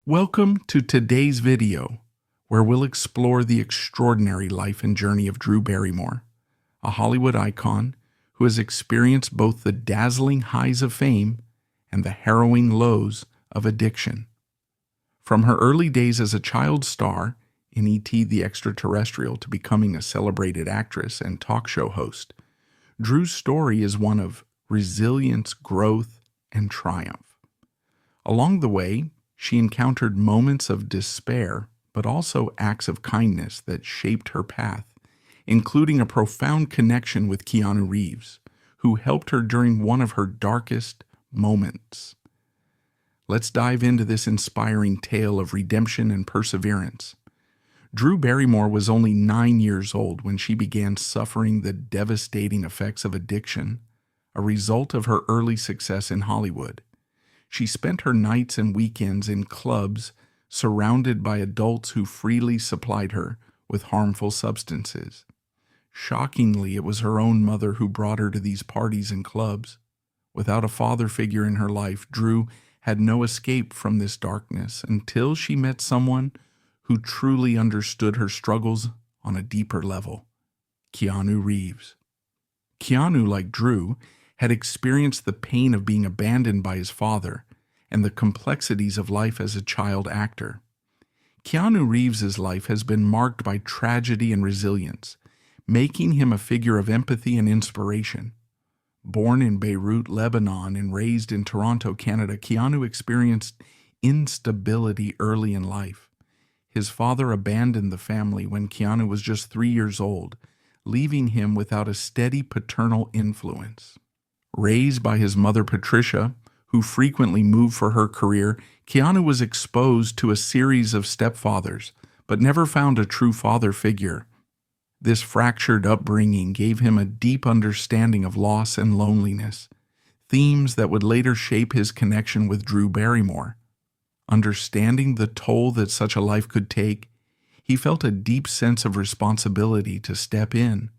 Welcome to today's video, where we'll explore the extraordinary life and journey of Drew Barrymore, a Hollywood icon who has experienced both the dazzling highs of fame and the harrowing lows of addiction. From her early days as a child star in E.T. the Extraterrestrial to becoming a celebrated actress and talk show host, Drew's story is one of resilience, growth, and triumph. Along the way, she encountered moments of despair, but also acts of kindness that shaped her path, including a profound connection with Keanu Reeves, who helped her during one of her darkest moments. Let's dive into this inspiring tale of redemption and perseverance. Drew Barrymore was only 9 years old when she began suffering the devastating effects of addiction, a result of her early success in Hollywood. She spent her nights and weekends in clubs surrounded by adults who freely supplied her with harmful substances. Shockingly, it was her own mother who brought her to these parties and clubs. Without a father figure in her life, Drew had no escape from this darkness until she met someone who truly understood her struggles on a deeper level: Keanu Reeves. Keanu, like Drew, had experienced the pain of being abandoned by his father and the complexities of life as a child actor. Keanu Reeves' life has been marked by tragedy and resilience, making him a figure of empathy and inspiration. Born in Beirut, Lebanon, and raised in Toronto, Canada, Keanu experienced instability early in life. His father abandoned the family when Keanu was just 3 years old, leaving him without a steady paternal influence. Raised by his mother Patricia, who frequently moved for her career, Keanu was exposed to a series of stepfathers, but never found a true father figure. This fractured upbringing gave him a deep understanding of loss and loneliness, themes that would later shape his connection with Drew Barrymore. Understanding the toll that such a life could take, he felt a deep sense of responsibility to step in.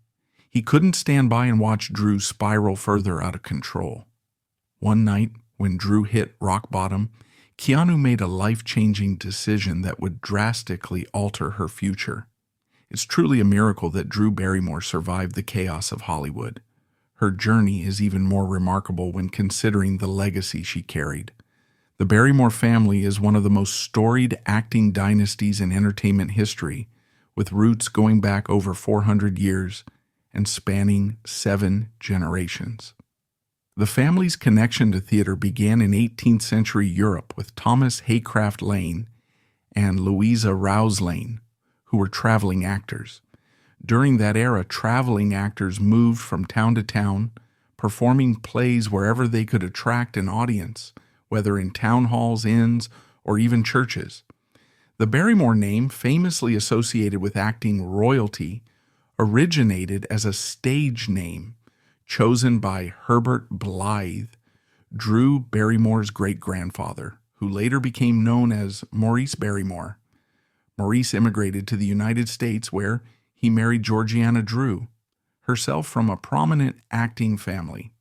He couldn't stand by and watch Drew spiral further out of control. One night, when Drew hit rock bottom, Keanu made a life-changing decision that would drastically alter her future. It's truly a miracle that Drew Barrymore survived the chaos of Hollywood. Her journey is even more remarkable when considering the legacy she carried. The Barrymore family is one of the most storied acting dynasties in entertainment history, with roots going back over 400 years and spanning 7 generations. The family's connection to theater began in 18th century Europe with Thomas Haycraft Lane and Louisa Rouse Lane, who were traveling actors. During that era, traveling actors moved from town to town, performing plays wherever they could attract an audience, whether in town halls, inns, or even churches. The Barrymore name, famously associated with acting royalty, originated as a stage name chosen by Herbert Blythe, Drew Barrymore's great-grandfather, who later became known as Maurice Barrymore. Maurice immigrated to the United States, where he married Georgiana Drew, herself from a prominent acting family.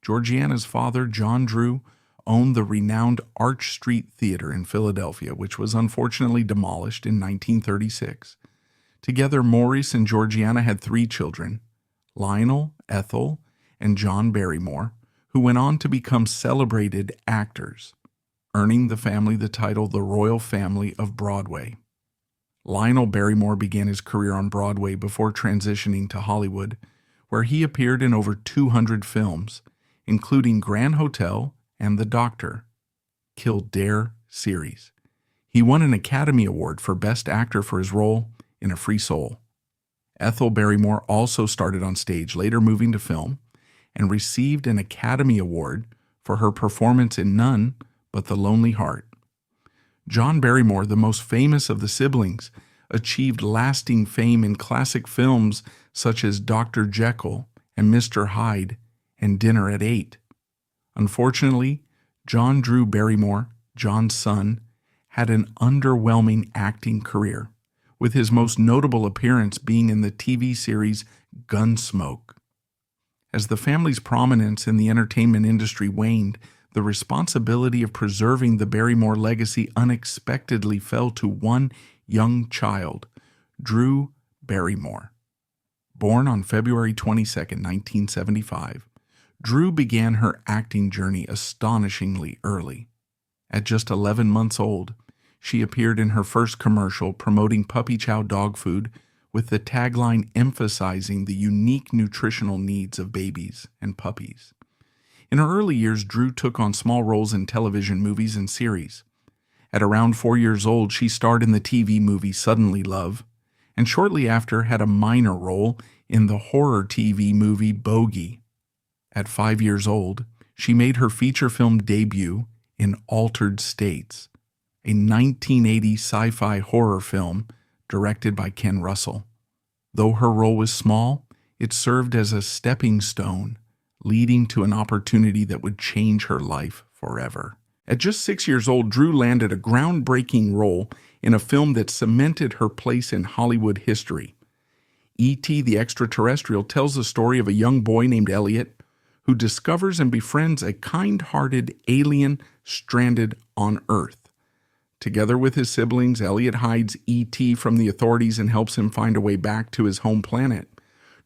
Georgiana's father, John Drew, owned the renowned Arch Street Theater in Philadelphia, which was unfortunately demolished in 1936. Together, Maurice and Georgiana had 3 children, Lionel, Ethel, and John Barrymore, who went on to become celebrated actors, earning the family the title the Royal Family of Broadway. Lionel Barrymore began his career on Broadway before transitioning to Hollywood, where he appeared in over 200 films, including Grand Hotel and The Doctor, Kildare series. He won an Academy Award for Best Actor for his role in A Free Soul. Ethel Barrymore also started on stage, later moving to film, and received an Academy Award for her performance in None But the Lonely Heart. John Barrymore, the most famous of the siblings, achieved lasting fame in classic films such as Dr. Jekyll and Mr. Hyde and Dinner at 8. Unfortunately, John Drew Barrymore, John's son, had an underwhelming acting career, with his most notable appearance being in the TV series Gunsmoke. As the family's prominence in the entertainment industry waned, the responsibility of preserving the Barrymore legacy unexpectedly fell to one young child, Drew Barrymore. Born on February 22, 1975, Drew began her acting journey astonishingly early. At just 11 months old, she appeared in her first commercial promoting puppy chow dog food with the tagline emphasizing the unique nutritional needs of babies and puppies. In her early years, Drew took on small roles in television movies and series. At around 4 years old, she starred in the TV movie Suddenly Love, and shortly after had a minor role in the horror TV movie Bogey. At 5 years old, she made her feature film debut in Altered States, a 1980 sci-fi horror film directed by Ken Russell. Though her role was small, it served as a stepping stone, leading to an opportunity that would change her life forever. At just 6 years old, Drew landed a groundbreaking role in a film that cemented her place in Hollywood history. E.T. the Extraterrestrial tells the story of a young boy named Elliot who discovers and befriends a kind-hearted alien stranded on Earth. Together with his siblings, Elliot hides E.T. from the authorities and helps him find a way back to his home planet.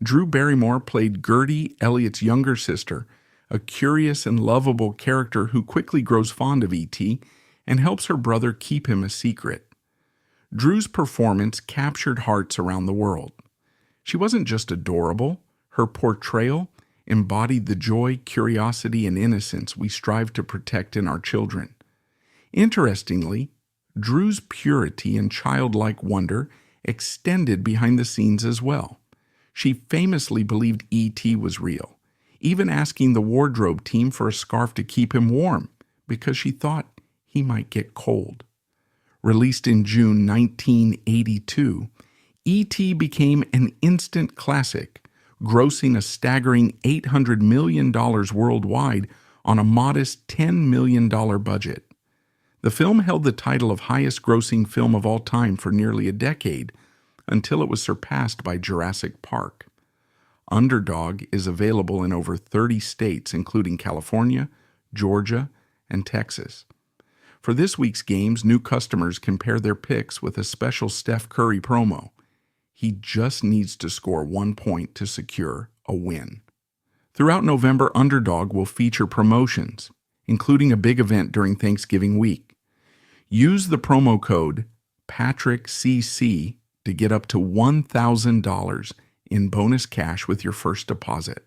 Drew Barrymore played Gertie, Elliot's younger sister, a curious and lovable character who quickly grows fond of E.T. and helps her brother keep him a secret. Drew's performance captured hearts around the world. She wasn't just adorable, her portrayal embodied the joy, curiosity, and innocence we strive to protect in our children. Interestingly, Drew's purity and childlike wonder extended behind the scenes as well. She famously believed E.T. was real, even asking the wardrobe team for a scarf to keep him warm because she thought he might get cold. Released in June 1982, E.T. became an instant classic, grossing a staggering $800 million worldwide on a modest $10 million budget. The film held the title of highest-grossing film of all time for nearly a decade, until it was surpassed by Jurassic Park. Underdog is available in over 30 states, including California, Georgia, and Texas. For this week's games, new customers can pair their picks with a special Steph Curry promo. He just needs to score 1 point to secure a win. Throughout November, Underdog will feature promotions, including a big event during Thanksgiving week. Use the promo code PatrickCC to get up to $1,000 in bonus cash with your first deposit.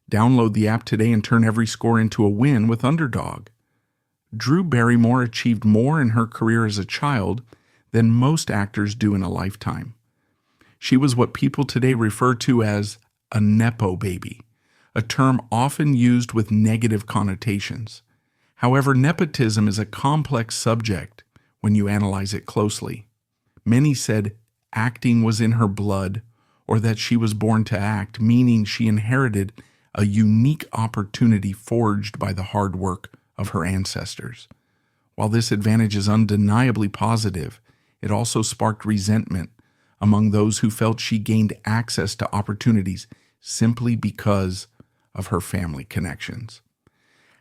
Download the app today and turn every score into a win with Underdog. Drew Barrymore achieved more in her career as a child than most actors do in a lifetime. She was what people today refer to as a Nepo baby, a term often used with negative connotations. However, nepotism is a complex subject when you analyze it closely. Many said acting was in her blood or that she was born to act, meaning she inherited a unique opportunity forged by the hard work of her ancestors. While this advantage is undeniably positive, it also sparked resentment among those who felt she gained access to opportunities simply because of her family connections.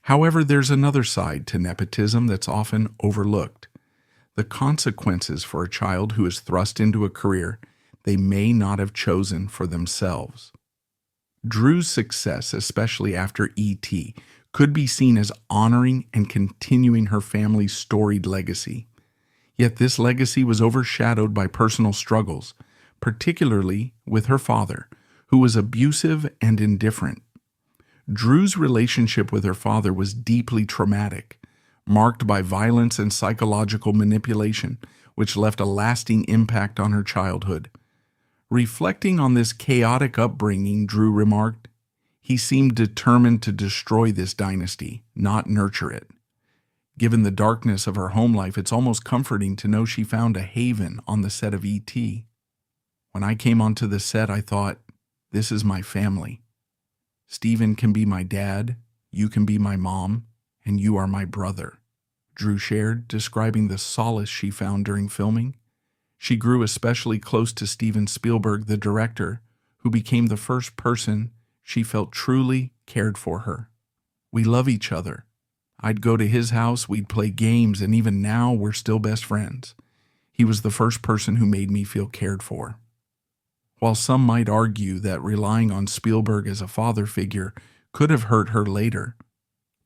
However, there's another side to nepotism that's often overlooked: the consequences for a child who is thrust into a career they may not have chosen for themselves. Drew's success, especially after E.T., could be seen as honoring and continuing her family's storied legacy. Yet this legacy was overshadowed by personal struggles, particularly with her father, who was abusive and indifferent. Drew's relationship with her father was deeply traumatic, marked by violence and psychological manipulation, which left a lasting impact on her childhood. Reflecting on this chaotic upbringing, Drew remarked, "He seemed determined to destroy this dynasty, not nurture it." Given the darkness of her home life, it's almost comforting to know she found a haven on the set of E.T. "When I came onto the set, I thought, this is my family. Stephen can be my dad, you can be my mom, and you are my brother," Drew shared, describing the solace she found during filming. She grew especially close to Steven Spielberg, the director, who became the first person she felt truly cared for her. "We love each other. I'd go to his house, we'd play games, and even now we're still best friends. He was the first person who made me feel cared for. While some might argue that relying on Spielberg as a father figure could have hurt her later,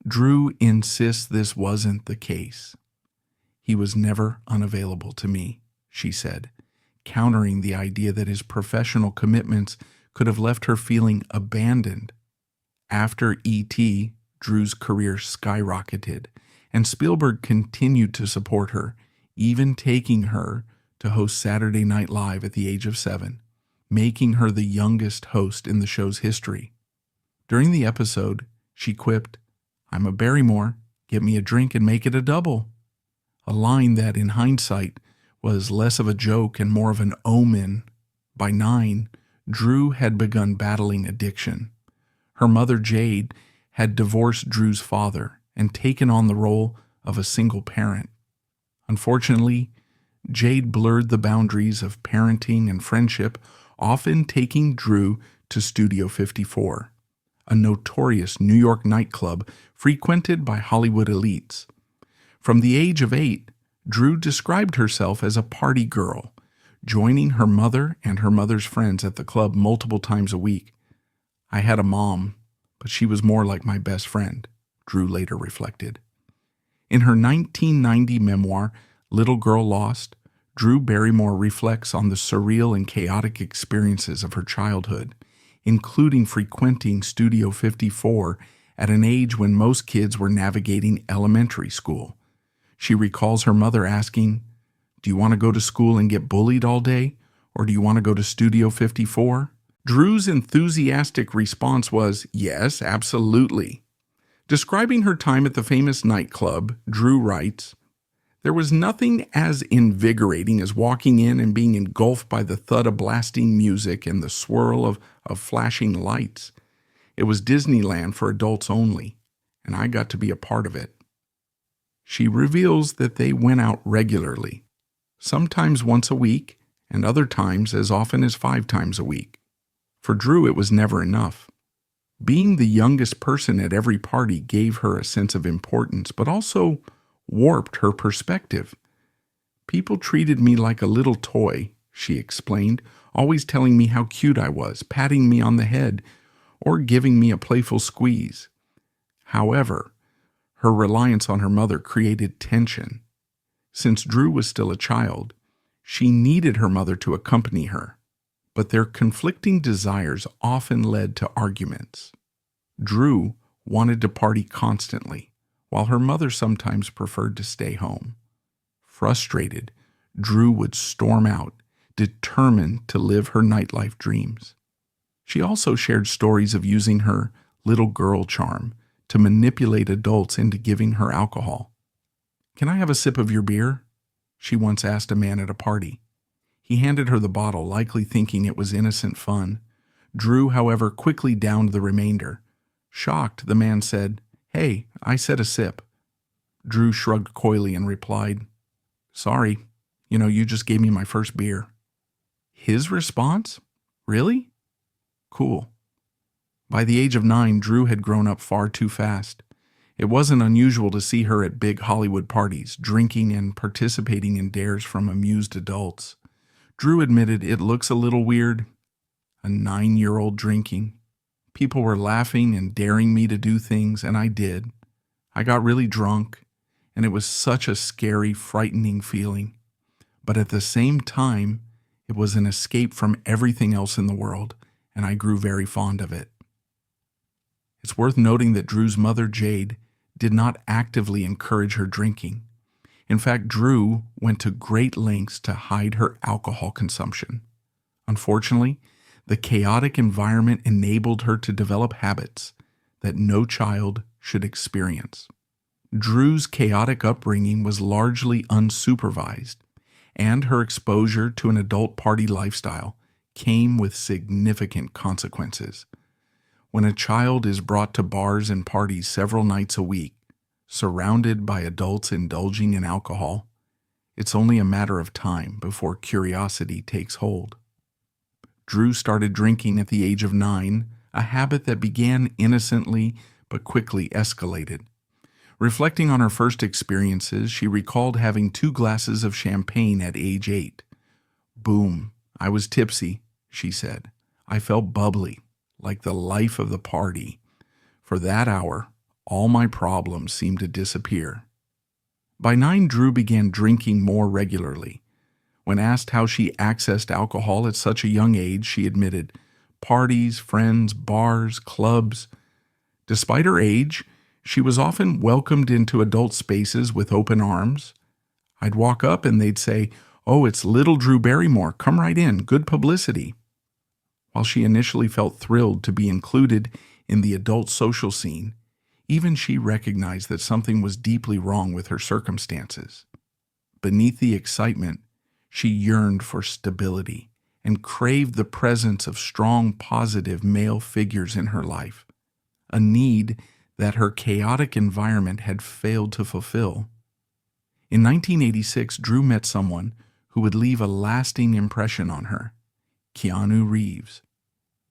Drew insists this wasn't the case. He was never unavailable to me, she said, countering the idea that his professional commitments could have left her feeling abandoned. After E.T., Drew's career skyrocketed, and Spielberg continued to support her, even taking her to host Saturday Night Live at the age of 7, making her the youngest host in the show's history. During the episode, she quipped, "I'm a Barrymore, get me a drink and make it a double." A line that, in hindsight, was less of a joke and more of an omen. By 9, Drew had begun battling addiction. Her mother, Jade, had divorced Drew's father and taken on the role of a single parent. Unfortunately, Jade blurred the boundaries of parenting and friendship, often taking Drew to Studio 54, a notorious New York nightclub frequented by Hollywood elites. From the age of 8, Drew described herself as a party girl, joining her mother and her mother's friends at the club multiple times a week. "I had a mom, but she was more like my best friend," Drew later reflected. In her 1990 memoir, Little Girl Lost, Drew Barrymore reflects on the surreal and chaotic experiences of her childhood, including frequenting Studio 54 at an age when most kids were navigating elementary school. She recalls her mother asking, "Do you want to go to school and get bullied all day, or do you want to go to Studio 54? Drew's enthusiastic response was, "Yes, absolutely." Describing her time at the famous nightclub, Drew writes, "There was nothing as invigorating as walking in and being engulfed by the thud of blasting music and the swirl of flashing lights. It was Disneyland for adults only, and I got to be a part of it." She reveals that they went out regularly, sometimes once a week, and other times as often as 5 times a week. For Drew, it was never enough. Being the youngest person at every party gave her a sense of importance, but also warped her perspective. "People treated me like a little toy," she explained, "always telling me how cute I was, patting me on the head, or giving me a playful squeeze." However, her reliance on her mother created tension. Since Drew was still a child, she needed her mother to accompany her, but their conflicting desires often led to arguments. Drew wanted to party constantly, while her mother sometimes preferred to stay home. Frustrated, Drew would storm out, determined to live her nightlife dreams. She also shared stories of using her little girl charm to manipulate adults into giving her alcohol. "Can I have a sip of your beer?" she once asked a man at a party. He handed her the bottle, likely thinking it was innocent fun. Drew, however, quickly downed the remainder. Shocked, the man said, "Hey, I said a sip." Drew shrugged coyly and replied, "Sorry, you just gave me my first beer." His response? "Really? Cool." By the age of 9, Drew had grown up far too fast. It wasn't unusual to see her at big Hollywood parties, drinking and participating in dares from amused adults. Drew admitted, "It looks a little weird. A 9-year-old drinking. People were laughing and daring me to do things, and I did. I got really drunk, and it was such a scary, frightening feeling. But at the same time, it was an escape from everything else in the world, and I grew very fond of it." It's worth noting that Drew's mother, Jade, did not actively encourage her drinking. In fact, Drew went to great lengths to hide her alcohol consumption. Unfortunately, the chaotic environment enabled her to develop habits that no child should experience. Drew's chaotic upbringing was largely unsupervised, and her exposure to an adult party lifestyle came with significant consequences. When a child is brought to bars and parties several nights a week, surrounded by adults indulging in alcohol, it's only a matter of time before curiosity takes hold. Drew started drinking at the age of 9, a habit that began innocently but quickly escalated. Reflecting on her first experiences, she recalled having 2 glasses of champagne at age 8. Boom, I was tipsy, she said. I felt bubbly, like the life of the party. For that hour, all my problems seemed to disappear. By 9, Drew began drinking more regularly. When asked how she accessed alcohol at such a young age, she admitted, parties, friends, bars, clubs. Despite her age, she was often welcomed into adult spaces with open arms. I'd walk up and they'd say, "Oh, it's little Drew Barrymore. Come right in. Good publicity." While she initially felt thrilled to be included in the adult social scene, even she recognized that something was deeply wrong with her circumstances. Beneath the excitement, she yearned for stability and craved the presence of strong, positive male figures in her life, a need that her chaotic environment had failed to fulfill. In 1986, Drew met someone who would leave a lasting impression on her, Keanu Reeves.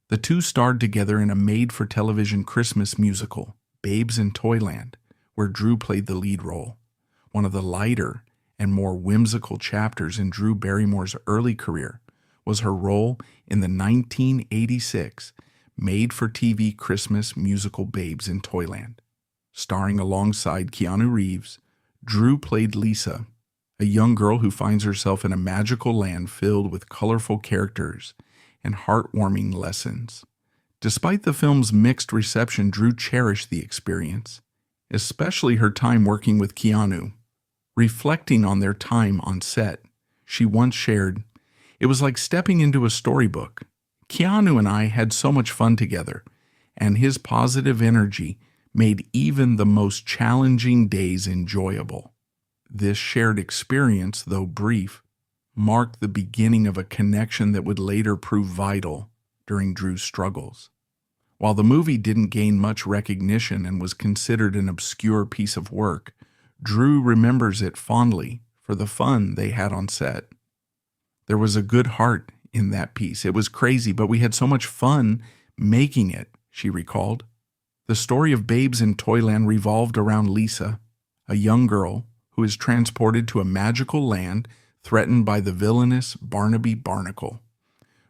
The two starred together in a made-for-television Christmas musical, Babes in Toyland, where Drew played the lead role. One of the lighter and more whimsical chapters in Drew Barrymore's early career was her role in the 1986 made-for-TV Christmas musical Babes in Toyland. Starring alongside Keanu Reeves, Drew played Lisa, a young girl who finds herself in a magical land filled with colorful characters and heartwarming lessons. Despite the film's mixed reception, Drew cherished the experience, especially her time working with Keanu. Reflecting on their time on set, she once shared, "It was like stepping into a storybook. Keanu and I had so much fun together, and his positive energy made even the most challenging days enjoyable." This shared experience, though brief, marked the beginning of a connection that would later prove vital during Drew's struggles. While the movie didn't gain much recognition and was considered an obscure piece of work, Drew remembers it fondly for the fun they had on set. "There was a good heart in that piece. It was crazy, but we had so much fun making it," she recalled. The story of Babes in Toyland revolved around Lisa, a young girl who is transported to a magical land threatened by the villainous Barnaby Barnacle.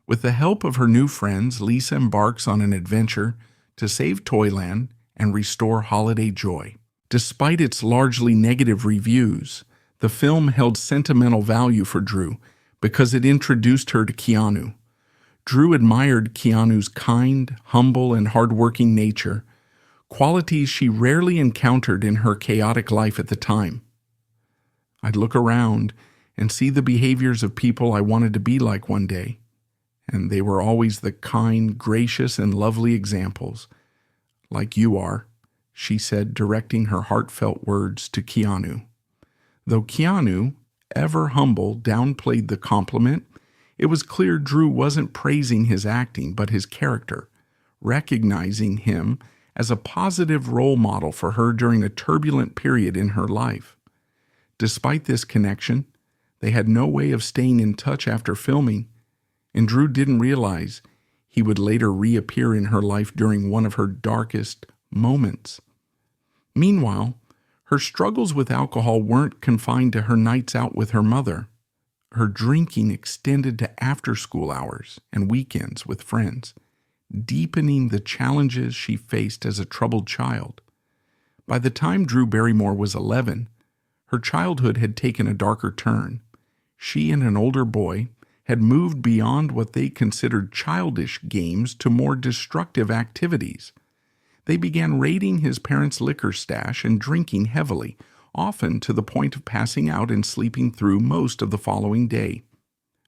With the help of her new friends, Lisa embarks on an adventure to save Toyland and restore holiday joy. Despite its largely negative reviews, the film held sentimental value for Drew because it introduced her to Keanu. Drew admired Keanu's kind, humble, and hardworking nature, qualities she rarely encountered in her chaotic life at the time. "I'd look around and see the behaviors of people I wanted to be like one day, and they were always the kind, gracious, and lovely examples, like you are," she said, directing her heartfelt words to Keanu. Though Keanu, ever humble, downplayed the compliment, it was clear Drew wasn't praising his acting but his character, recognizing him as a positive role model for her during a turbulent period in her life. Despite this connection, they had no way of staying in touch after filming, and Drew didn't realize he would later reappear in her life during one of her darkest moments. Meanwhile, her struggles with alcohol weren't confined to her nights out with her mother. Her drinking extended to after-school hours and weekends with friends, deepening the challenges she faced as a troubled child. By the time Drew Barrymore was 11, her childhood had taken a darker turn. She and an older boy had moved beyond what they considered childish games to more destructive activities. They began raiding his parents' liquor stash and drinking heavily, often to the point of passing out and sleeping through most of the following day.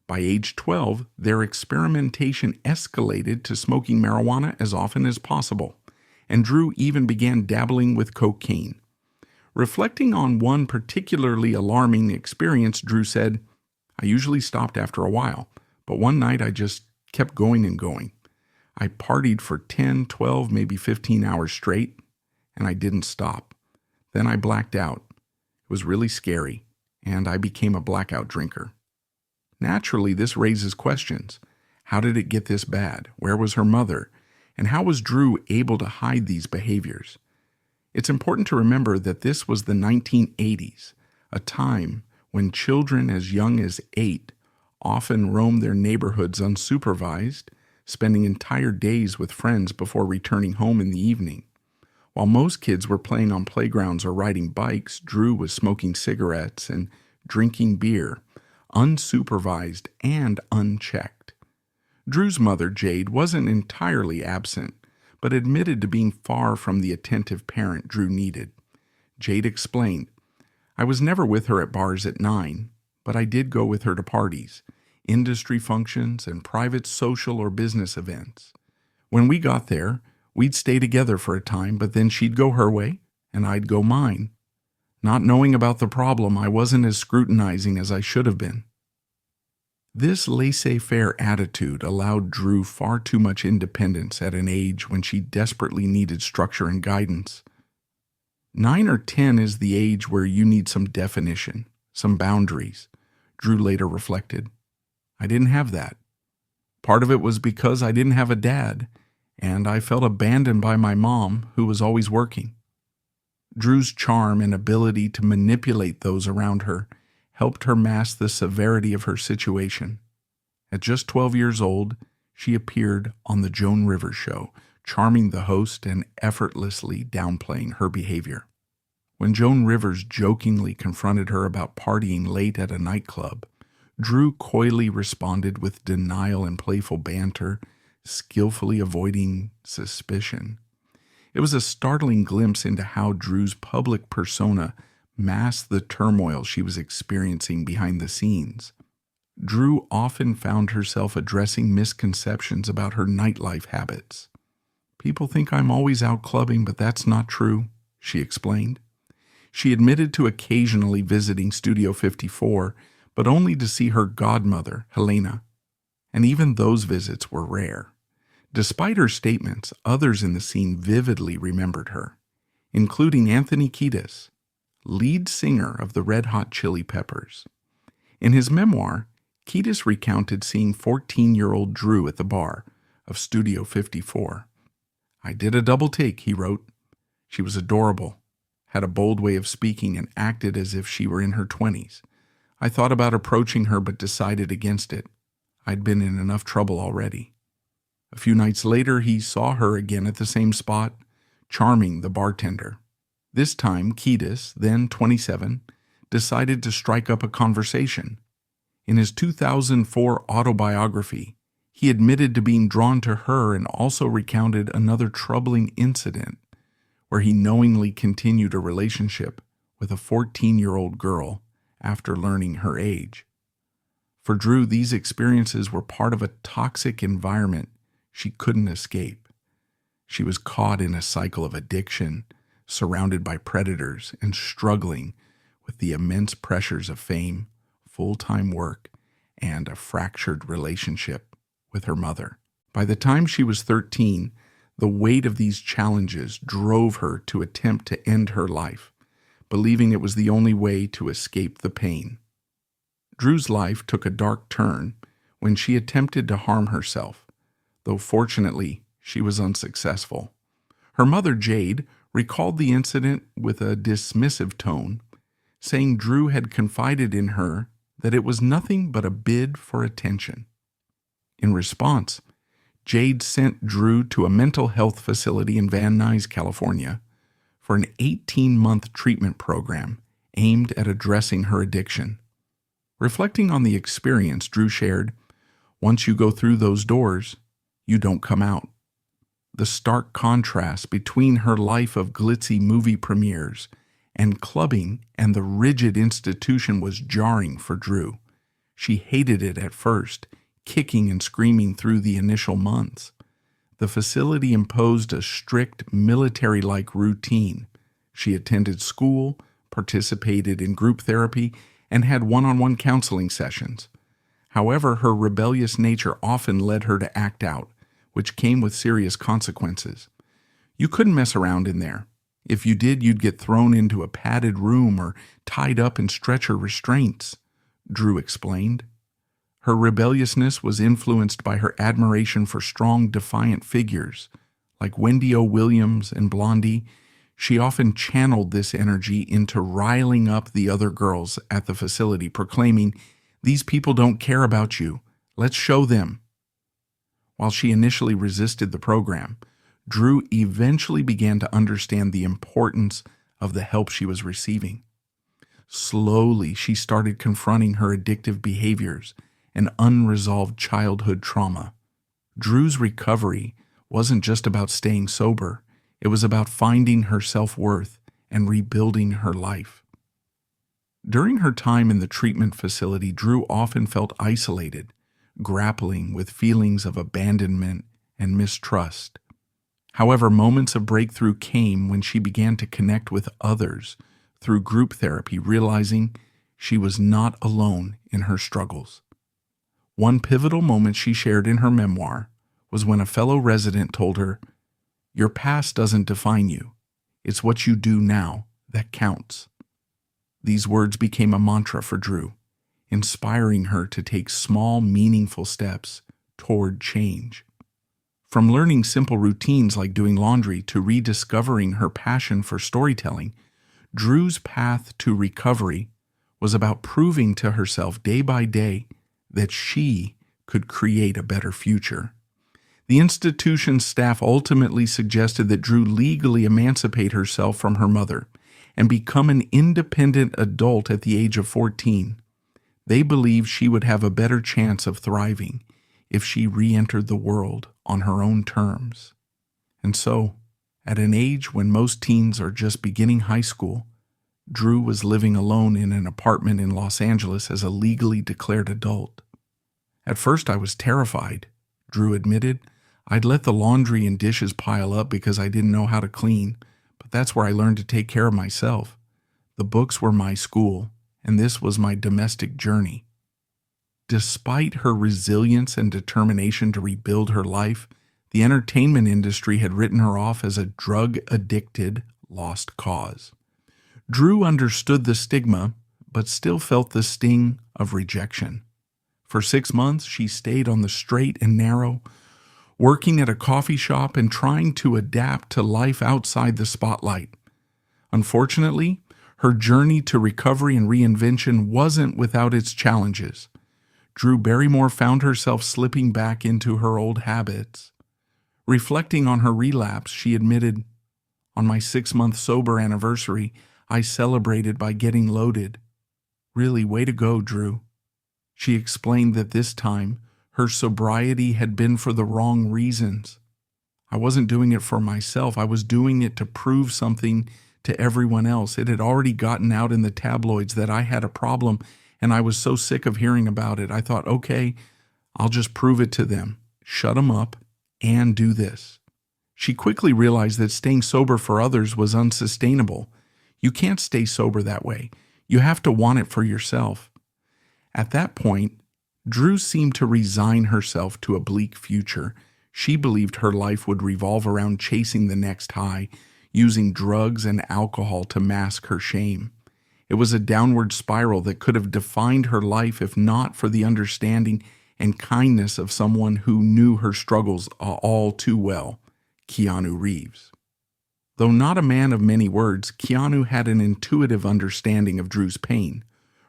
By age 12, their experimentation escalated to smoking marijuana as often as possible, and Drew even began dabbling with cocaine. Reflecting on one particularly alarming experience, Drew said, "I usually stopped after a while, but one night I just kept going and going. I partied for 10, 12, maybe 15 hours straight, and I didn't stop. Then I blacked out. It was really scary, and I became a blackout drinker." Naturally, this raises questions. How did it get this bad? Where was her mother? And how was Drew able to hide these behaviors? It's important to remember that this was the 1980s, a time when children as young as 8 often roamed their neighborhoods unsupervised, spending entire days with friends before returning home in the evening. While most kids were playing on playgrounds or riding bikes, Drew was smoking cigarettes and drinking beer, unsupervised and unchecked. Drew's mother, Jade, wasn't entirely absent, but admitted to being far from the attentive parent Drew needed. Jade explained, "I was never with her at bars at 9, but I did go with her to parties, industry functions, and private social or business events. When we got there, we'd stay together for a time, but then she'd go her way, and I'd go mine. Not knowing about the problem, I wasn't as scrutinizing as I should have been." This laissez-faire attitude allowed Drew far too much independence at an age when she desperately needed structure and guidance. 9 or 10 is the age where you need some definition, some boundaries, Drew later reflected. I didn't have that. Part of it was because I didn't have a dad, and I felt abandoned by my mom, who was always working. Drew's charm and ability to manipulate those around her helped her mask the severity of her situation. At just 12 years old, she appeared on The Joan Rivers Show, charming the host and effortlessly downplaying her behavior. When Joan Rivers jokingly confronted her about partying late at a nightclub, Drew coyly responded with denial and playful banter, skillfully avoiding suspicion. It was a startling glimpse into how Drew's public persona masked the turmoil she was experiencing behind the scenes. Drew often found herself addressing misconceptions about her nightlife habits. "People think I'm always out clubbing, but that's not true," she explained. She admitted to occasionally visiting Studio 54, but only to see her godmother, Helena. And even those visits were rare. Despite her statements, others in the scene vividly remembered her, including Anthony Kiedis, lead singer of the Red Hot Chili Peppers. In his memoir, Kiedis recounted seeing 14-year-old Drew at the bar of Studio 54. "I did a double take," he wrote. "She was adorable, had a bold way of speaking, and acted as if she were in her 20s. I thought about approaching her but decided against it. I'd been in enough trouble already." A few nights later, he saw her again at the same spot, charming the bartender. This time, Kiedis, then 27, decided to strike up a conversation. In his 2004 autobiography, he admitted to being drawn to her and also recounted another troubling incident where he knowingly continued a relationship with a 14-year-old girl after learning her age. For Drew, these experiences were part of a toxic environment she couldn't escape. She was caught in a cycle of addiction, surrounded by predators, and struggling with the immense pressures of fame, full-time work, and a fractured relationship with her mother. By the time she was 13, the weight of these challenges drove her to attempt to end her life, believing it was the only way to escape the pain. Drew's life took a dark turn when she attempted to harm herself, though fortunately she was unsuccessful. Her mother, Jade, recalled the incident with a dismissive tone, saying Drew had confided in her that it was nothing but a bid for attention. In response, Jade sent Drew to a mental health facility in Van Nuys, California, for an 18-month treatment program aimed at addressing her addiction. Reflecting on the experience, Drew shared, "Once you go through those doors, you don't come out." The stark contrast between her life of glitzy movie premieres and clubbing and the rigid institution was jarring for Drew. She hated it at first, kicking and screaming through the initial months. The facility imposed a strict military-like routine. She attended school, participated in group therapy, and had one-on-one counseling sessions. However, her rebellious nature often led her to act out, which came with serious consequences. You couldn't mess around in there. If you did, you'd get thrown into a padded room or tied up in stretcher restraints, Drew explained. Her rebelliousness was influenced by her admiration for strong, defiant figures like Wendy O. Williams and Blondie. She often channeled this energy into riling up the other girls at the facility, proclaiming, "These people don't care about you. Let's show them." While she initially resisted the program, Drew eventually began to understand the importance of the help she was receiving. Slowly, she started confronting her addictive behaviors and unresolved childhood trauma. Drew's recovery wasn't just about staying sober, it was about finding her self-worth and rebuilding her life. During her time in the treatment facility, Drew often felt isolated, grappling with feelings of abandonment and mistrust. However, moments of breakthrough came when she began to connect with others through group therapy, realizing she was not alone in her struggles. One pivotal moment she shared in her memoir was when a fellow resident told her, "Your past doesn't define you. It's what you do now that counts." These words became a mantra for Drew, inspiring her to take small, meaningful steps toward change. From learning simple routines like doing laundry to rediscovering her passion for storytelling, Drew's path to recovery was about proving to herself day by day that she could create a better future. The institution's staff ultimately suggested that Drew legally emancipate herself from her mother and become an independent adult at the age of 14. They believed she would have a better chance of thriving if she re-entered the world on her own terms. And so, at an age when most teens are just beginning high school, Drew was living alone in an apartment in Los Angeles as a legally declared adult. "At first I was terrified," Drew admitted. "I'd let the laundry and dishes pile up because I didn't know how to clean, but that's where I learned to take care of myself. The books were my school, and this was my domestic journey." Despite her resilience and determination to rebuild her life, the entertainment industry had written her off as a drug-addicted lost cause. Drew understood the stigma, but still felt the sting of rejection. For 6 months, she stayed on the straight and narrow, working at a coffee shop and trying to adapt to life outside the spotlight. Unfortunately, her journey to recovery and reinvention wasn't without its challenges. Drew Barrymore found herself slipping back into her old habits. Reflecting on her relapse, she admitted, "On my 6-month sober anniversary, I celebrated by getting loaded. Really, way to go, Drew." She explained that this time, her sobriety had been for the wrong reasons. "I wasn't doing it for myself. I was doing it to prove something to everyone else. It had already gotten out in the tabloids that I had a problem, and I was so sick of hearing about it. I thought, okay, I'll just prove it to them, shut them up, and do this." She quickly realized that staying sober for others was unsustainable. You can't stay sober that way. You have to want it for yourself. At that point, Drew seemed to resign herself to a bleak future. She believed her life would revolve around chasing the next high, using drugs and alcohol to mask her shame. It was a downward spiral that could have defined her life if not for the understanding and kindness of someone who knew her struggles all too well, Keanu Reeves. Though not a man of many words, Keanu had an intuitive understanding of Drew's pain,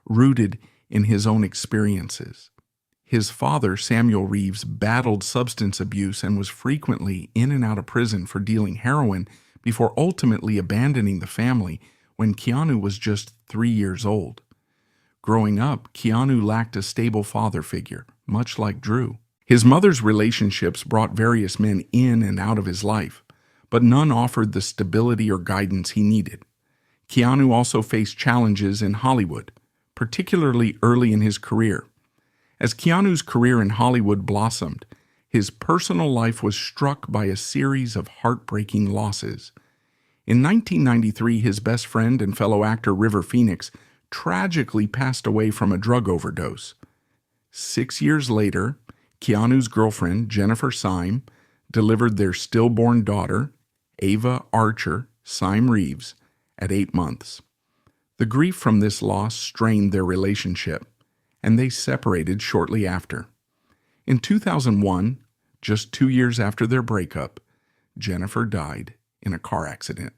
rooted in his own experiences. His father, Samuel Reeves, battled substance abuse and was frequently in and out of prison for dealing heroin before ultimately abandoning the family when Keanu was just 3 years old. Growing up, Keanu lacked a stable father figure, much like Drew. His mother's relationships brought various men in and out of his life, but none offered the stability or guidance he needed. Keanu also faced challenges in Hollywood, particularly early in his career. As Keanu's career in Hollywood blossomed, his personal life was struck by a series of heartbreaking losses. In 1993, his best friend and fellow actor River Phoenix tragically passed away from a drug overdose. 6 years later, Keanu's girlfriend, Jennifer Syme, delivered their stillborn daughter, Ava Archer Syme Reeves, at 8 months. The grief from this loss strained their relationship, and they separated shortly after. In 2001, just 2 years after their breakup, Jennifer died in a car accident.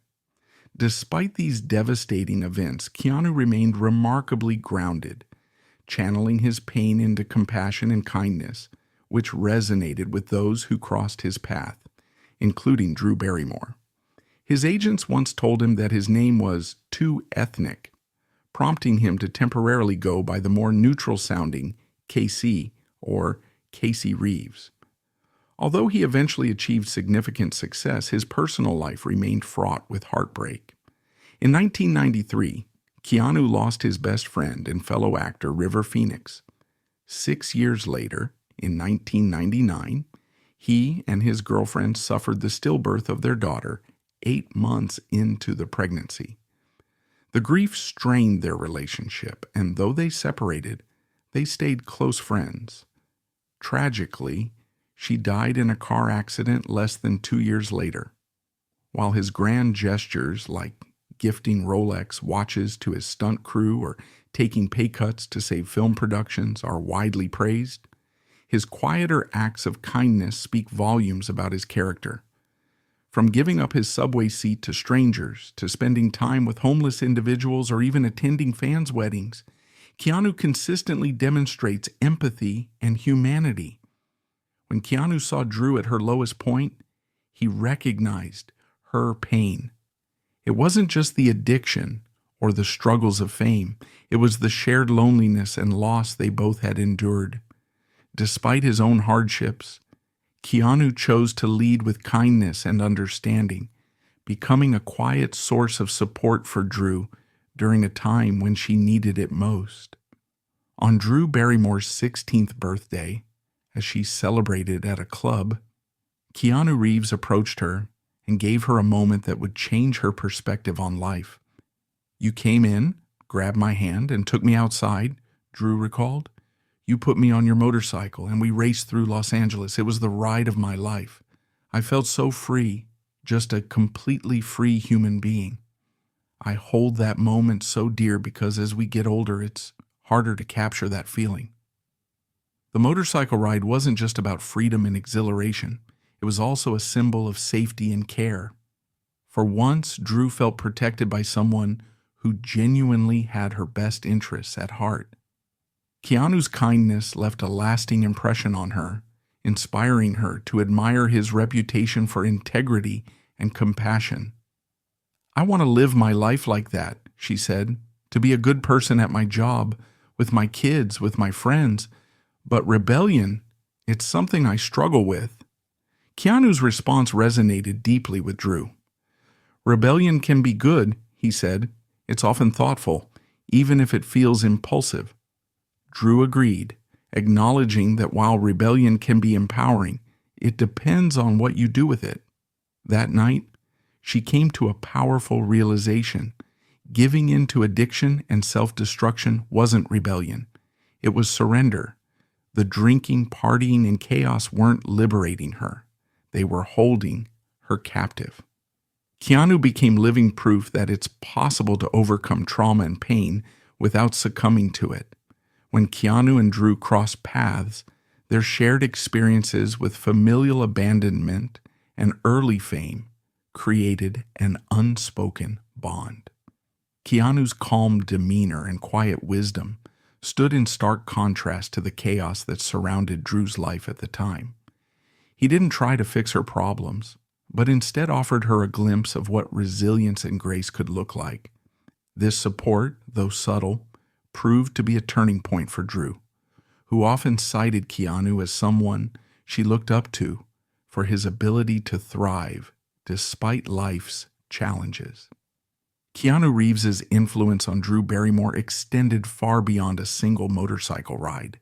Despite these devastating events, Keanu remained remarkably grounded, channeling his pain into compassion and kindness, which resonated with those who crossed his path, including Drew Barrymore. His agents once told him that his name was too ethnic, prompting him to temporarily go by the more neutral-sounding KC or Casey Reeves. Although he eventually achieved significant success, his personal life remained fraught with heartbreak. In 1993, Keanu lost his best friend and fellow actor River Phoenix. 6 years later, in 1999, he and his girlfriend suffered the stillbirth of their daughter 8 months into the pregnancy. The grief strained their relationship, and though they separated, they stayed close friends. Tragically, she died in a car accident less than 2 years later. While his grand gestures, like gifting Rolex watches to his stunt crew or taking pay cuts to save film productions, are widely praised, his quieter acts of kindness speak volumes about his character. From giving up his subway seat to strangers, to spending time with homeless individuals, or even attending fans' weddings, Keanu consistently demonstrates empathy and humanity. When Keanu saw Drew at her lowest point, he recognized her pain. It wasn't just the addiction or the struggles of fame. It was the shared loneliness and loss they both had endured. Despite his own hardships, Keanu chose to lead with kindness and understanding, becoming a quiet source of support for Drew during a time when she needed it most. On Drew Barrymore's 16th birthday, as she celebrated at a club, Keanu Reeves approached her and gave her a moment that would change her perspective on life. "You came in, grabbed my hand, and took me outside," Drew recalled. "You put me on your motorcycle, and we raced through Los Angeles. It was the ride of my life. I felt so free, just a completely free human being. I hold that moment so dear because as we get older, it's harder to capture that feeling." The motorcycle ride wasn't just about freedom and exhilaration. It was also a symbol of safety and care. For once, Drew felt protected by someone who genuinely had her best interests at heart. Keanu's kindness left a lasting impression on her, inspiring her to admire his reputation for integrity and compassion. "I want to live my life like that," she said, "to be a good person at my job, with my kids, with my friends. But rebellion, it's something I struggle with." Keanu's response resonated deeply with Drew. "Rebellion can be good," he said. "It's often thoughtful, even if it feels impulsive." Drew agreed, acknowledging that while rebellion can be empowering, it depends on what you do with it. That night, she came to a powerful realization. Giving in to addiction and self-destruction wasn't rebellion. It was surrender. The drinking, partying, and chaos weren't liberating her. They were holding her captive. Keanu became living proof that it's possible to overcome trauma and pain without succumbing to it. When Keanu and Drew crossed paths, their shared experiences with familial abandonment and early fame created an unspoken bond. Keanu's calm demeanor and quiet wisdom stood in stark contrast to the chaos that surrounded Drew's life at the time. He didn't try to fix her problems, but instead offered her a glimpse of what resilience and grace could look like. This support, though subtle, proved to be a turning point for Drew, who often cited Keanu as someone she looked up to for his ability to thrive despite life's challenges. Keanu Reeves' influence on Drew Barrymore extended far beyond a single motorcycle ride.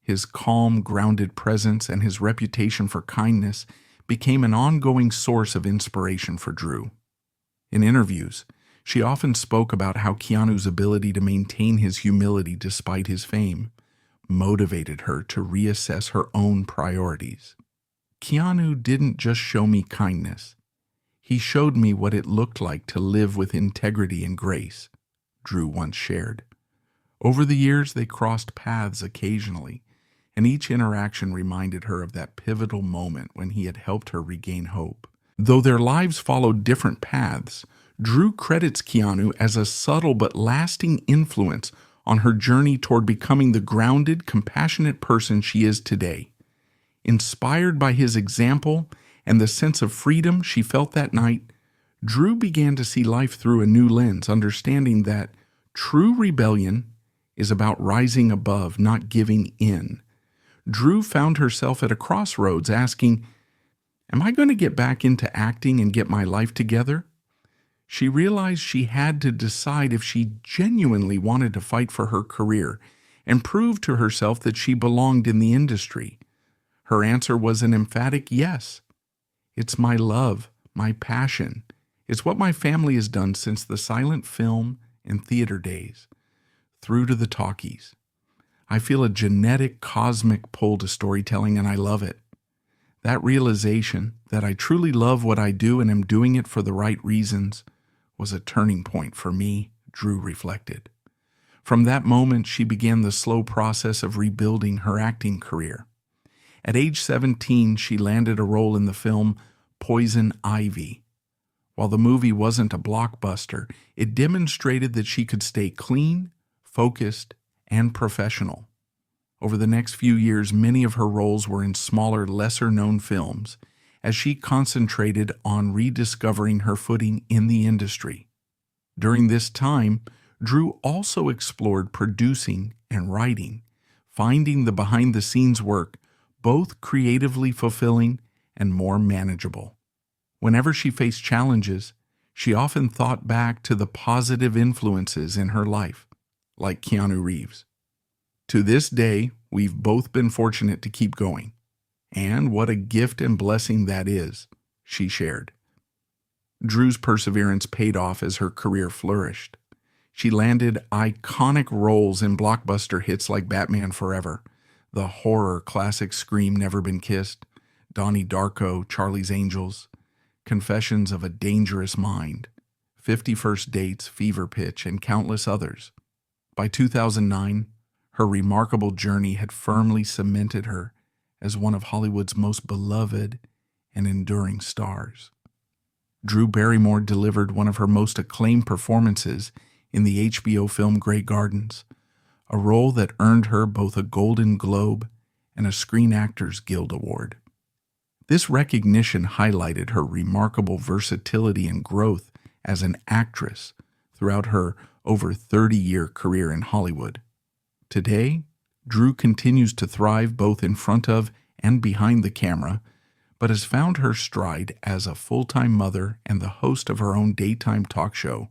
His calm, grounded presence and his reputation for kindness became an ongoing source of inspiration for Drew. In interviews, she often spoke about how Keanu's ability to maintain his humility despite his fame motivated her to reassess her own priorities. "Keanu didn't just show me kindness. He showed me what it looked like to live with integrity and grace," Drew once shared. Over the years, they crossed paths occasionally, and each interaction reminded her of that pivotal moment when he had helped her regain hope. Though their lives followed different paths, Drew credits Keanu as a subtle but lasting influence on her journey toward becoming the grounded, compassionate person she is today. Inspired by his example and the sense of freedom she felt that night, Drew began to see life through a new lens, understanding that true rebellion is about rising above, not giving in. Drew found herself at a crossroads asking, "Am I going to get back into acting and get my life together?" She realized she had to decide if she genuinely wanted to fight for her career and prove to herself that she belonged in the industry. Her answer was an emphatic yes. "It's my love, my passion. It's what my family has done since the silent film and theater days, through to the talkies. I feel a genetic, cosmic pull to storytelling, and I love it." That realization that I truly love what I do and am doing it for the right reasons was a turning point for me, Drew reflected. From that moment, she began the slow process of rebuilding her acting career. At age 17, she landed a role in the film Poison Ivy. While the movie wasn't a blockbuster, it demonstrated that she could stay clean, focused, and professional. Over the next few years, many of her roles were in smaller, lesser-known films, as she concentrated on rediscovering her footing in the industry. During this time, Drew also explored producing and writing, finding the behind-the-scenes work both creatively fulfilling and more manageable. Whenever she faced challenges, she often thought back to the positive influences in her life, like Keanu Reeves. To this day, we've both been fortunate to keep going. And what a gift and blessing that is, she shared. Drew's perseverance paid off as her career flourished. She landed iconic roles in blockbuster hits like Batman Forever, the horror classic Scream Never Been Kissed, Donnie Darko, Charlie's Angels, Confessions of a Dangerous Mind, 50 First Dates, Fever Pitch, and countless others. By 2009, her remarkable journey had firmly cemented her as one of Hollywood's most beloved and enduring stars. Drew Barrymore delivered one of her most acclaimed performances in the HBO film Grey Gardens, a role that earned her both a Golden Globe and a Screen Actors Guild Award. This recognition highlighted her remarkable versatility and growth as an actress throughout her over 30-year career in Hollywood. Today, Drew continues to thrive both in front of and behind the camera, but has found her stride as a full-time mother and the host of her own daytime talk show,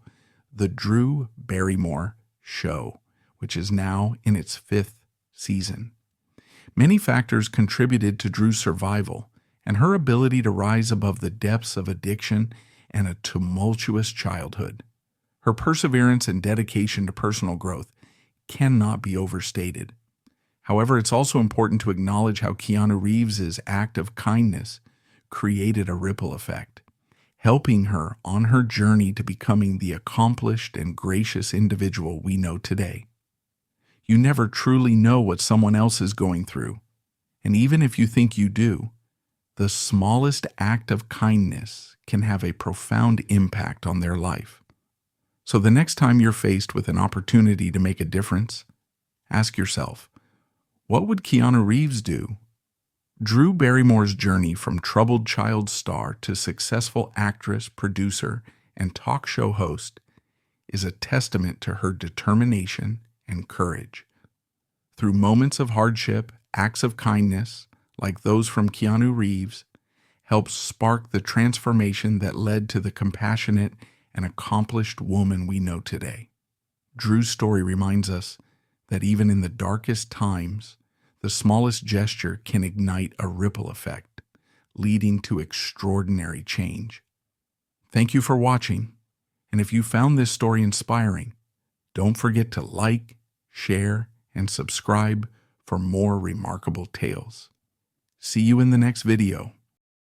The Drew Barrymore Show, which is now in its 5th season. Many factors contributed to Drew's survival and her ability to rise above the depths of addiction and a tumultuous childhood. Her perseverance and dedication to personal growth cannot be overstated. However, it's also important to acknowledge how Keanu Reeves' act of kindness created a ripple effect, helping her on her journey to becoming the accomplished and gracious individual we know today. You never truly know what someone else is going through, and even if you think you do, the smallest act of kindness can have a profound impact on their life. So the next time you're faced with an opportunity to make a difference, ask yourself, what would Keanu Reeves do? Drew Barrymore's journey from troubled child star to successful actress, producer, and talk show host is a testament to her determination and courage. Through moments of hardship, acts of kindness, like those from Keanu Reeves, helped spark the transformation that led to the compassionate and accomplished woman we know today. Drew's story reminds us that even in the darkest times, the smallest gesture can ignite a ripple effect, leading to extraordinary change. Thank you for watching, and if you found this story inspiring, don't forget to like, share, and subscribe for more remarkable tales. See you in the next video.